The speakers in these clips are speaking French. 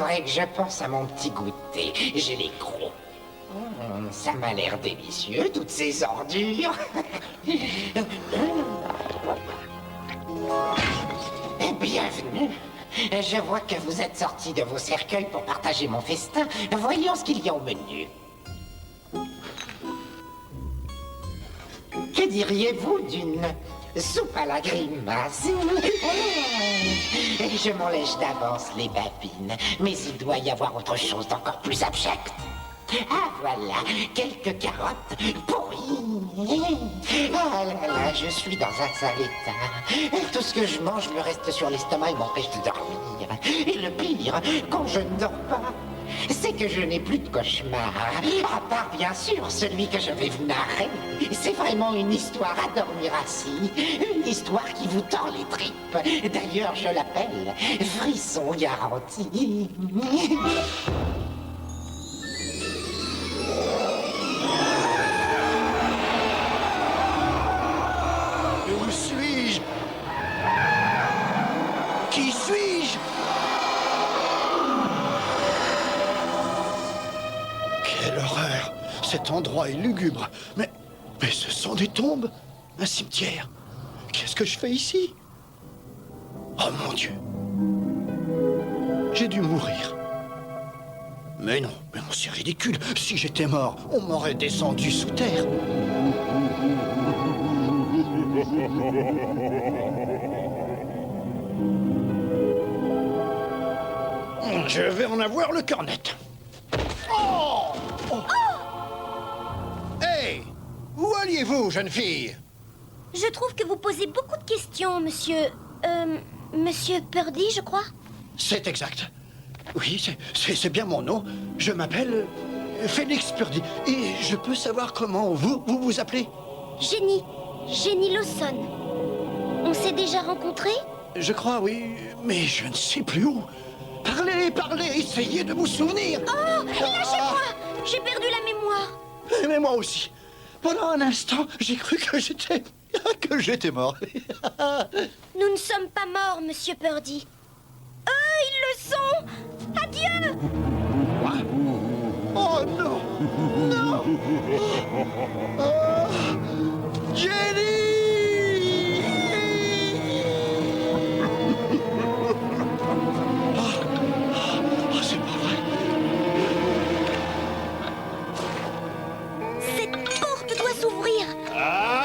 faudrait que je pense à mon petit goûter. J'ai les crocs. Ça m'a l'air délicieux, toutes ces ordures. Bienvenue. Je vois que vous êtes sortis de vos cercueils pour partager mon festin. Voyons ce qu'il y a au menu. Que diriez-vous d'une soupe à la grimace? Je m'en lèche d'avance les babines, mais il doit y avoir autre chose d'encore plus abject. Ah voilà, quelques carottes pourries. Ah là là, je suis dans un sale état. Tout ce que je mange me reste sur l'estomac et m'empêche de dormir. Et le pire, quand je ne dors pas, c'est que je n'ai plus de cauchemar. À part bien sûr celui que je vais vous narrer. C'est vraiment une histoire à dormir assis. Une histoire qui vous tord les tripes. D'ailleurs, je l'appelle frisson garanti. Où suis-je? Qui suis-je? Quelle horreur! Cet endroit est lugubre. Mais ce sont des tombes. Un cimetière. Qu'est-ce que je fais ici? Oh mon Dieu! J'ai dû mourir. Mais non, c'est ridicule. Si j'étais mort, on m'aurait descendu sous terre. Je vais en avoir le cœur net. Oh! Hey! Où alliez-vous, jeune fille? Je trouve que vous posez beaucoup de questions, monsieur... Monsieur Purdy, je crois. C'est exact. Oui, c'est bien mon nom. Je m'appelle Félix Purdy. Et je peux savoir comment vous appelez? Jenny Lawson. On s'est déjà rencontrés? Je crois, oui, mais je ne sais plus où. Parlez, essayez de vous souvenir. Oh, lâchez-moi! J'ai perdu la mémoire. Mais moi aussi. Pendant un instant, j'ai cru que j'étais mort. Nous ne sommes pas morts, monsieur Purdy. Eux, ils le sont! Adieu! Quoi? Oh non! Non! Oh, Jenny! Oh, c'est pas vrai. Cette porte doit s'ouvrir.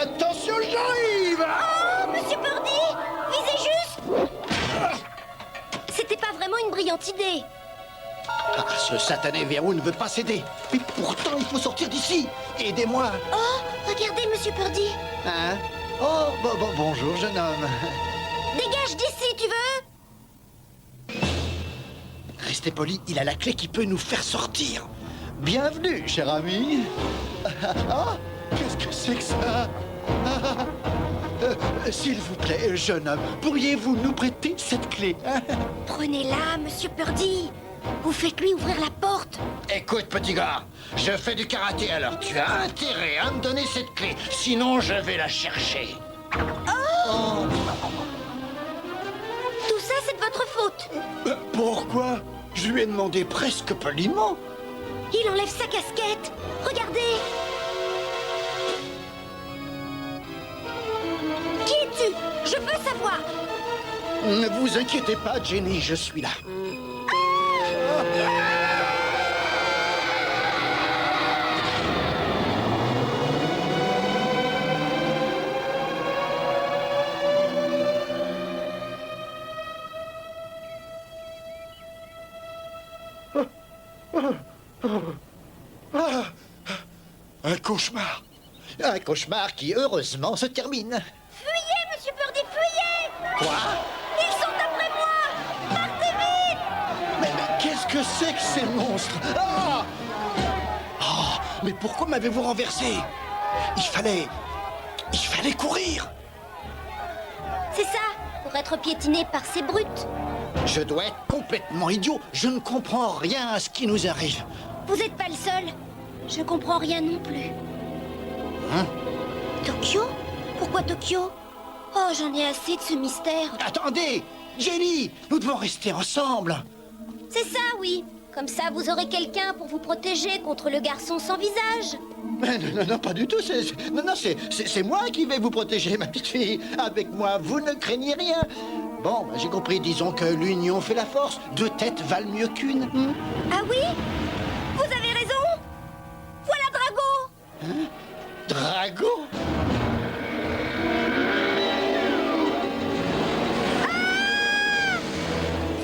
Attention, j'arrive! Oh, monsieur Purdy! Visez juste! C'était pas vraiment une brillante idée. Ah, ce satané verrou ne veut pas céder. Mais pourtant, il faut sortir d'ici. Aidez-moi. Oh, regardez, monsieur Purdy. Hein? Oh, bonjour, jeune homme. Dégage d'ici, tu veux? Restez poli, il a la clé qui peut nous faire sortir. Bienvenue, cher ami. Ah, qu'est-ce que c'est que ça? S'il vous plaît, jeune homme, pourriez-vous nous prêter cette clé? Prenez-la, monsieur Purdy. Vous faites-lui ouvrir la porte. Écoute, petit gars, je fais du karaté, alors tu as intérêt à me donner cette clé, sinon je vais la chercher. Oh. Tout ça, c'est de votre faute. Pourquoi? Je lui ai demandé presque poliment. Il enlève sa casquette. Regardez. Qui es-tu? Je veux savoir. Ne vous inquiétez pas, Jenny, je suis là. Un cauchemar. Un cauchemar qui, heureusement, se termine. Fuyez, monsieur Purdy, fuyez! Quoi? Ils sont après moi! Partez vite! Mais qu'est-ce que c'est que ces monstres? Ah! Oh, mais pourquoi m'avez-vous renversé? Il fallait courir. C'est ça, pour être piétiné par ces brutes. Je dois être complètement idiot. Je ne comprends rien à ce qui nous arrive. Vous n'êtes pas le seul. Je comprends rien non plus. Hein? Tokyo? Pourquoi Tokyo? Oh, j'en ai assez de ce mystère. Attendez! Jenny! Nous devons rester ensemble. C'est ça, oui. Comme ça, vous aurez quelqu'un pour vous protéger contre le garçon sans visage. Mais non, pas du tout. C'est moi qui vais vous protéger, ma petite fille. Avec moi, vous ne craignez rien. Bon, j'ai compris. Disons que l'union fait la force. 2 têtes valent mieux qu'une. Ah oui? Vous avez raison. Voilà Drago. Drago?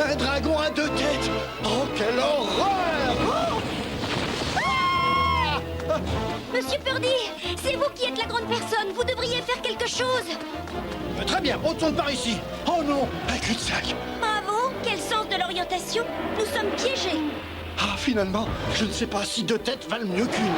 Un dragon à 2 têtes! Oh, quelle horreur! Monsieur Purdy, c'est vous qui êtes la grande personne. Vous devriez faire quelque chose. Très bien, retourne par ici. Oh non, un cul-de-sac. Bravo, quel sens de l'orientation. Nous sommes piégés. Ah, finalement, je ne sais pas si 2 têtes valent mieux qu'une.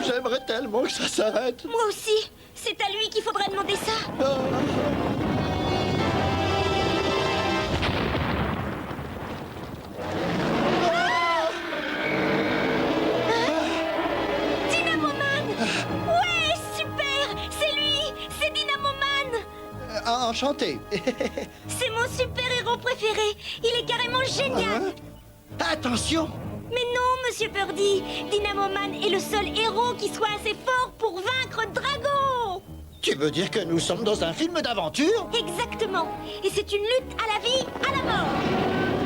J'aimerais tellement que ça s'arrête. Moi aussi. C'est à lui qu'il faudrait demander ça. Dynamoman! Ouais, super! C'est lui! C'est Dynamoman! Enchanté. C'est mon super-héros préféré. Il est carrément génial. Attention! Mais non, Monsieur Purdy. Dynamoman est le seul héros qui soit assez fort pour vaincre Drago. Tu veux dire que nous sommes dans un film d'aventure? Exactement. Et c'est une lutte à la vie, à la mort.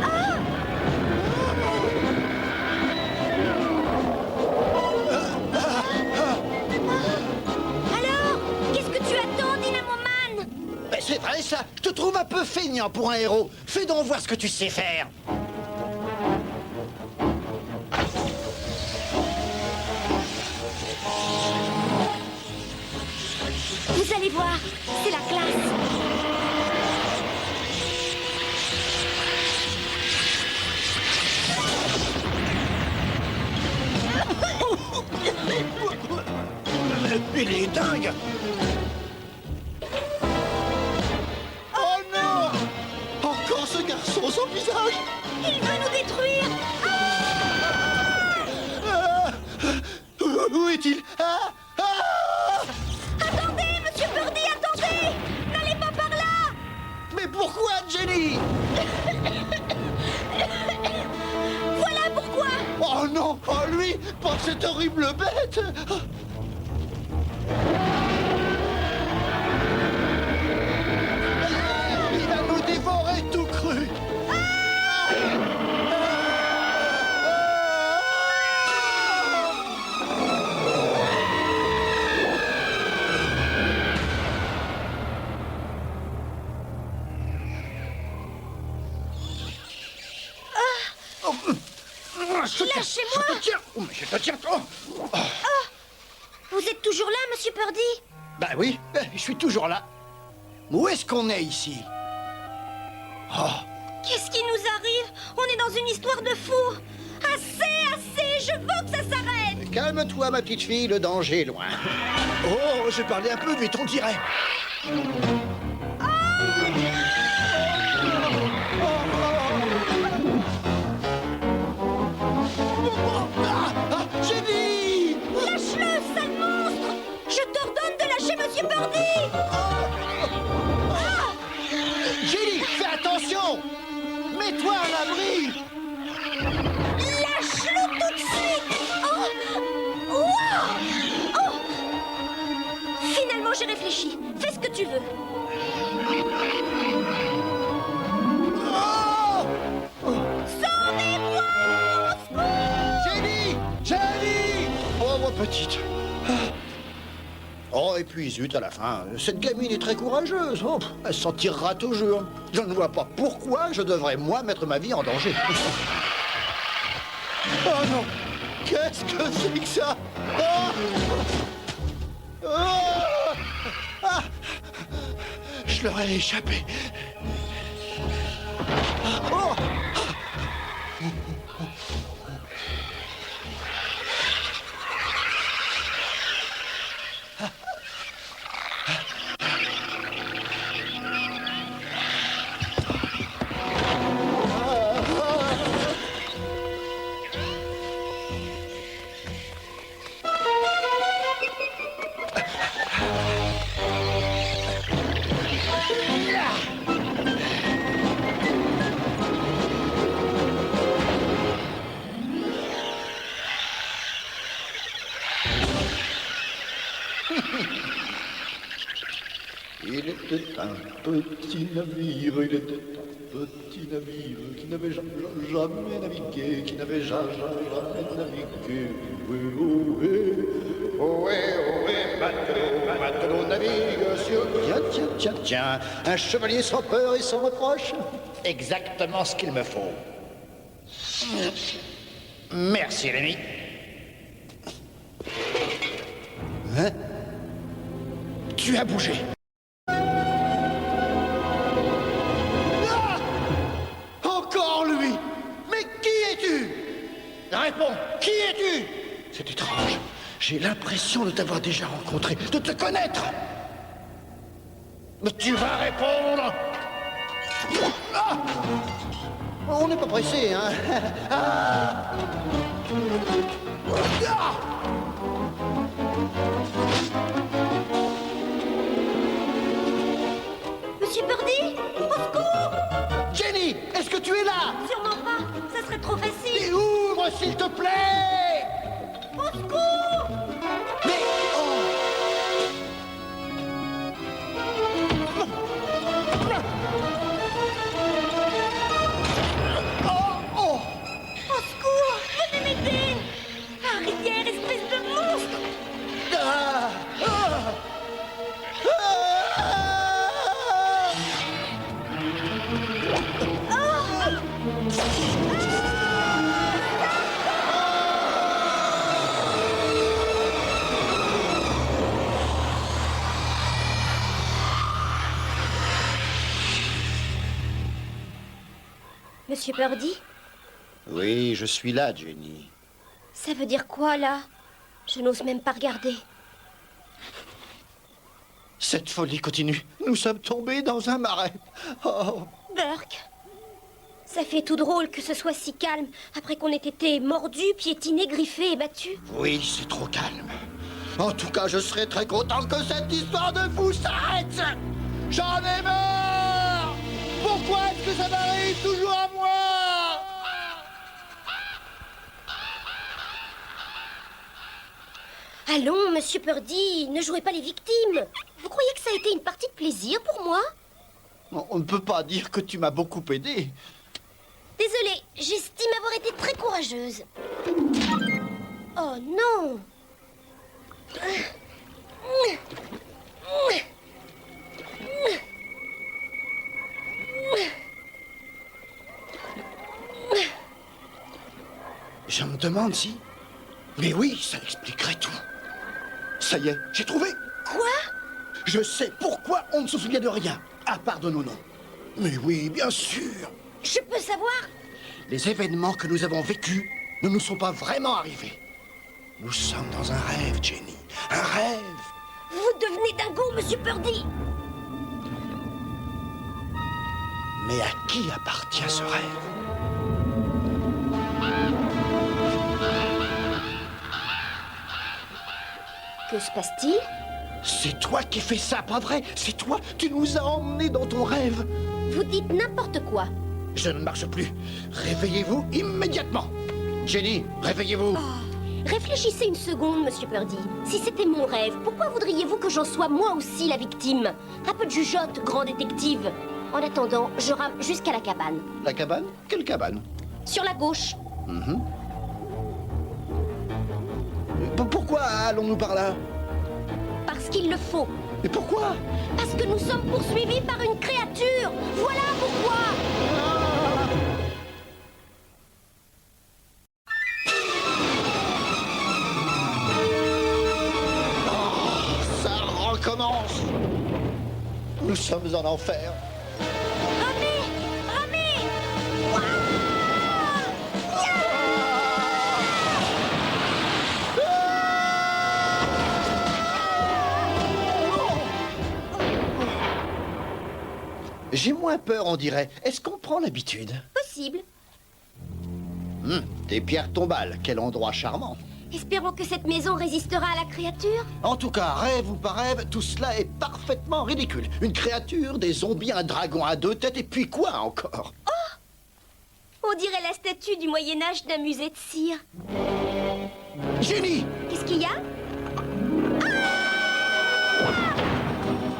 Ah! Alors, qu'est-ce que tu attends, Dynamoman? Ben, c'est vrai ça, je te trouve un peu feignant pour un héros. Fais donc voir ce que tu sais faire. Vous allez voir, c'est la classe. Il est dingue! Oh non! Encore ce garçon sans visage! Il veut nous détruire. Où est-il? Attendez, Monsieur Purdy, attendez! N'allez pas par là! Mais pourquoi, Jenny? Voilà pourquoi! Oh non! Oh lui! Pas cette horrible bête! Il va nous dévorer tout cru! Lâchez-moi! Je te tiens! Oh, mais je te tiens! Oh. Vous êtes toujours là, Monsieur Purdy? Ben oui, je suis toujours là. Où est-ce qu'on est ici? Oh. Qu'est-ce qui nous arrive? On est dans une histoire de fou! Assez! Je veux que ça s'arrête! Calme-toi, ma petite fille, le danger est loin. Oh, j'ai parlé un peu vite, on dirait. Jenny! Lâche-le, sale monstre! Je t'ordonne de lâcher Monsieur Purdy! Jenny, fais attention! Mets-toi à l'abri! Lâche-le tout de suite! Oh! Wow! Oh! Finalement, j'ai réfléchi. Fais ce que tu veux. Sauvez-moi! Au secours! Jenny! Jenny! Oh, ma petite. Oh, et puis zut, à la fin, cette gamine est très courageuse. Oh, elle s'en tirera toujours. Je ne vois pas pourquoi je devrais, moi, mettre ma vie en danger. Oh non! Qu'est-ce que c'est que ça? Oh! Oh! Ah! Je leur ai échappé. Oh! Il était un petit navire, il était un petit navire qui n'avait jamais navigué, qui n'avait jamais navigué. Ohé, matelot navigue sur... Tiens, un chevalier sans peur et sans reproche. Exactement ce qu'il me faut. Merci, l'ami. Hein? Tu as bougé. Ah! Encore lui. Mais qui es-tu? Réponds, qui es-tu? C'est étrange. J'ai l'impression de t'avoir déjà rencontré, de te connaître. Mais tu vas répondre. Ah! On n'est pas pressé, hein? Ah! Ah! Monsieur Birdie, au secours! Jenny, est-ce que tu es là? Sûrement pas, ça serait trop facile. Et ouvre, s'il te plaît! Au secours! Mais... Oh! Oh! Au secours! Venez m'aider! Arrière, espèce de monstre! Ah! Ah! Monsieur Birdie, Oui, je suis là, Jenny. ça veut dire quoi, là? Je n'ose même pas regarder. Cette folie continue. Nous sommes tombés dans un marais. Oh! Burke, ça fait tout drôle que ce soit si calme après qu'on ait été mordus, piétinés, griffés et battus. Oui, c'est trop calme. En tout cas, je serais très content que cette histoire de fou s'arrête. J'en ai marre. Pourquoi est-ce que ça m'arrive toujours à moi? Allons, monsieur Purdy, ne jouez pas les victimes. Vous croyez que ça a été une partie de plaisir pour moi? On ne peut pas dire que tu m'as beaucoup aidé. Désolée, j'estime avoir été très courageuse. Oh non! Je me demande si... Mais oui, ça expliquerait tout. Ça y est, j'ai trouvé. Quoi? Je sais pourquoi on ne se souvient de rien, à part de nos noms. Mais oui, bien sûr. Je peux savoir? Les événements que nous avons vécus ne nous sont pas vraiment arrivés. Nous sommes dans un rêve, Jenny. Un rêve. Vous devenez dingo, monsieur Purdy. Mais à qui appartient ce rêve? Que se passe-t-il? C'est toi qui fais ça, pas vrai? C'est toi, tu nous as emmenés dans ton rêve. Vous dites n'importe quoi. Je ne marche plus. Réveillez-vous immédiatement. Jenny, réveillez-vous. Réfléchissez une seconde, monsieur Purdy. Si c'était mon rêve, pourquoi voudriez-vous que j'en sois moi aussi la victime? Un peu de jugeote, grand détective. En attendant, je rame jusqu'à la cabane. La cabane? Quelle cabane? Sur la gauche. Pourquoi allons-nous par là? Parce qu'il le faut. Mais pourquoi? Parce que nous sommes poursuivis par une créature. Voilà pourquoi. Ça recommence. Nous sommes en enfer. Ramez! Ramez! J'ai moins peur, on dirait. Est-ce qu'on prend l'habitude? Possible. Des pierres tombales, quel endroit charmant. Espérons que cette maison résistera à la créature. En tout cas, rêve ou pas rêve, tout cela est parfaitement ridicule. Une créature, des zombies, un dragon à deux têtes, et puis quoi encore? On dirait la statue du Moyen-Âge d'un musée de cire. Jenny! Qu'est-ce qu'il y a?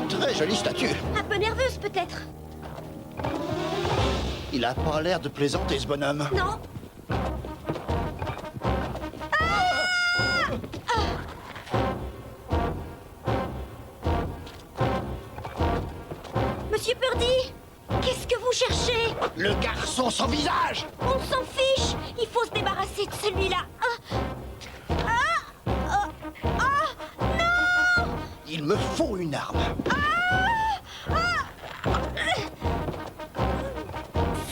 Très très jolie statue. Un peu nerveuse, peut-être. Il a pas l'air de plaisanter, ce bonhomme. Non. Monsieur Purdy, qu'est-ce que vous cherchez? Le garçon sans visage! On s'en fiche. Il faut se débarrasser de celui-là. Non! Il me faut une arme.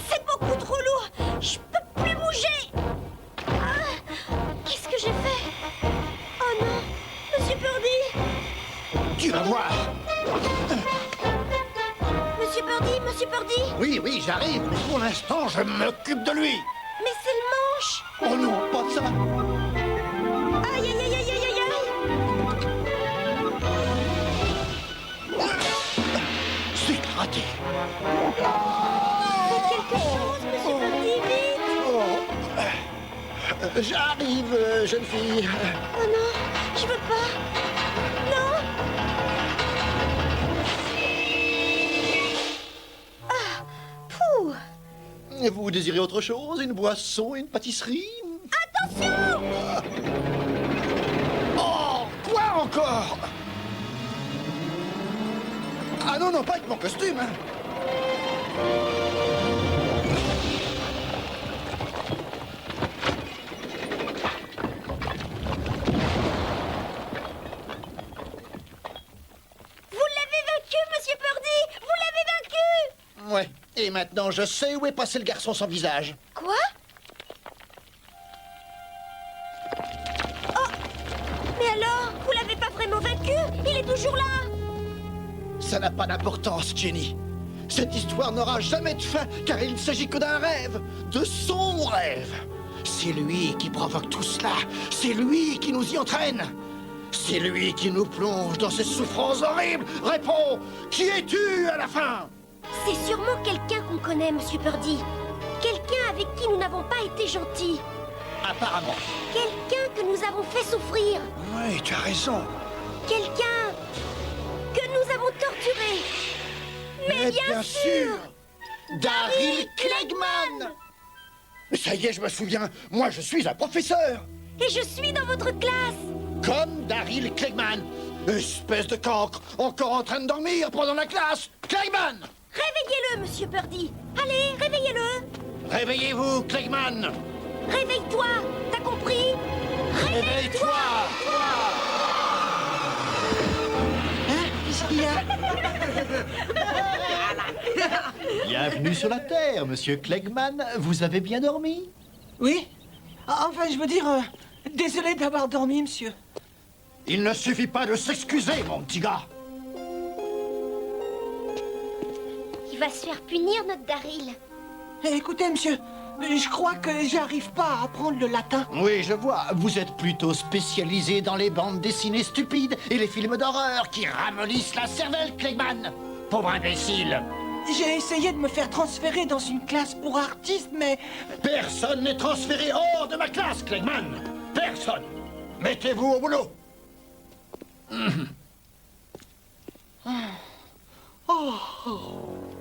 C'est beaucoup trop lourd. Je peux plus bouger. Qu'est-ce que j'ai fait? Oh non, Monsieur Purdy. Tu vas voir. Monsieur Purdy. Oui, j'arrive. Mais pour l'instant, je m'occupe de lui. Mais c'est le manche. Oh non, pas ça. Aïe, aïe, aïe, aïe, aïe, aïe, aïe. C'est raté. Faites quelque chose, Monsieur Purdy, vite. J'arrive, jeune fille. Oh non, je veux pas. Non. Ah, pouh. Vous désirez autre chose? Une boisson, une pâtisserie? Attention! Oh! Quoi encore? Ah non, non, pas avec mon costume, hein. Vous l'avez vaincu, Monsieur Purdy! Vous l'avez vaincu! Ouais, et maintenant je sais où est passé le garçon sans visage. Quoi? Oh! Mais alors, vous l'avez pas vraiment vaincu? Il est toujours là! Ça n'a pas d'importance, Jenny. Cette histoire n'aura jamais de fin, car il ne s'agit que d'un rêve, de son rêve. C'est lui qui provoque tout cela, c'est lui qui nous y entraîne. C'est lui qui nous plonge dans ces souffrances horribles. Réponds, qui es-tu à la fin? C'est sûrement quelqu'un qu'on connaît, Monsieur Purdy. Quelqu'un avec qui nous n'avons pas été gentils. Apparemment. Quelqu'un que nous avons fait souffrir. Oui, tu as raison. Quelqu'un que nous avons torturé. Mais bien sûr, Daryl Kleinman. Ça y est, je me souviens. Moi, je suis un professeur. Et je suis dans votre classe. Comme Daryl Kleinman. Espèce de cancre. Encore en train de dormir pendant la classe. Kleinman. Réveillez-le, Monsieur Purdy. Allez, réveillez-le. Réveillez-vous, Kleinman. Réveille-toi. T'as compris? Réveille-toi. Hein? Qu'est-ce qu'il y a? Bienvenue sur la Terre, monsieur Kleinman. Vous avez bien dormi? Oui? Enfin, je veux dire, désolé d'avoir dormi, monsieur. Il ne suffit pas de s'excuser, mon petit gars. Il va se faire punir, notre Daryl. Écoutez, monsieur, je crois que j'arrive pas à apprendre le latin. Oui, je vois. Vous êtes plutôt spécialisé dans les bandes dessinées stupides et les films d'horreur qui ramollissent la cervelle, Kleinman. Pauvre imbécile. J'ai essayé de me faire transférer dans une classe pour artistes, mais... Personne n'est transféré hors de ma classe, Kleinman. Personne. Mettez-vous au boulot.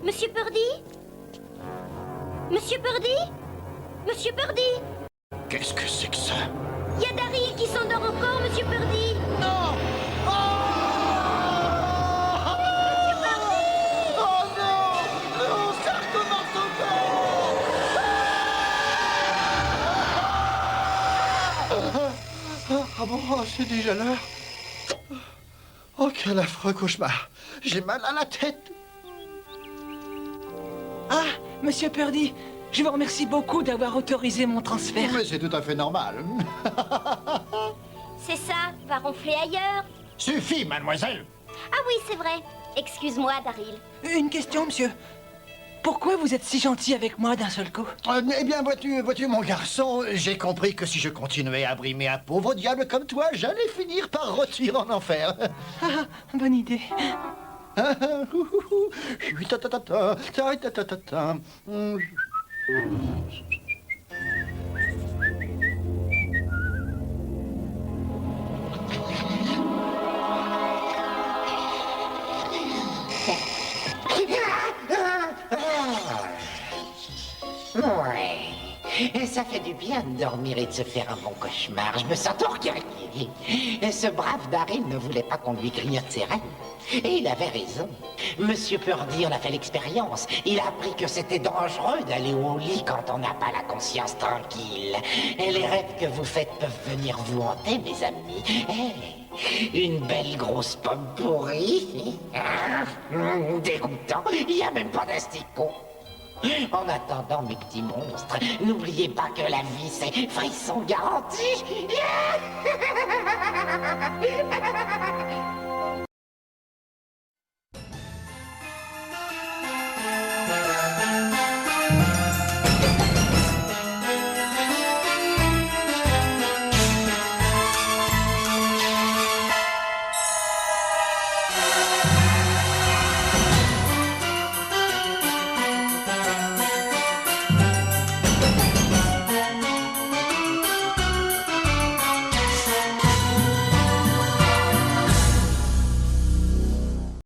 Monsieur Purdy? Monsieur Purdy? Monsieur Purdy? Qu'est-ce que c'est que ça? Il y a Daryl qui s'endort encore, Monsieur Purdy. Non! Oh! Oh non! Non, ça recommence encore! Ah bon, c'est déjà l'heure. Oh, quel affreux cauchemar. J'ai mal à la tête. Ah, monsieur Purdy, je vous remercie beaucoup d'avoir autorisé mon transfert. Mais c'est tout à fait normal. C'est ça, va ronfler ailleurs. Suffit, mademoiselle. Ah oui, c'est vrai. Excuse-moi, Daryl. Une question, monsieur. Pourquoi vous êtes si gentil avec moi d'un seul coup? Eh bien, vois-tu, mon garçon, j'ai compris que si je continuais à brimer un pauvre diable comme toi, j'allais finir par rôtir en enfer. Ah, bonne idée. Et ça fait du bien de dormir et de se faire un bon cauchemar. Je me sens torqué. Et ce brave Daryl ne voulait pas qu'on lui grignote ses rêves. Et il avait raison. Monsieur Purdy en a fait l'expérience. Il a appris que c'était dangereux d'aller au lit quand on n'a pas la conscience tranquille. Et les rêves que vous faites peuvent venir vous hanter, mes amis. Une belle grosse pomme pourrie. Dégoûtant. Il n'y a même pas d'asticot. En attendant, mes petits monstres, n'oubliez pas que la vie, c'est frisson garanti.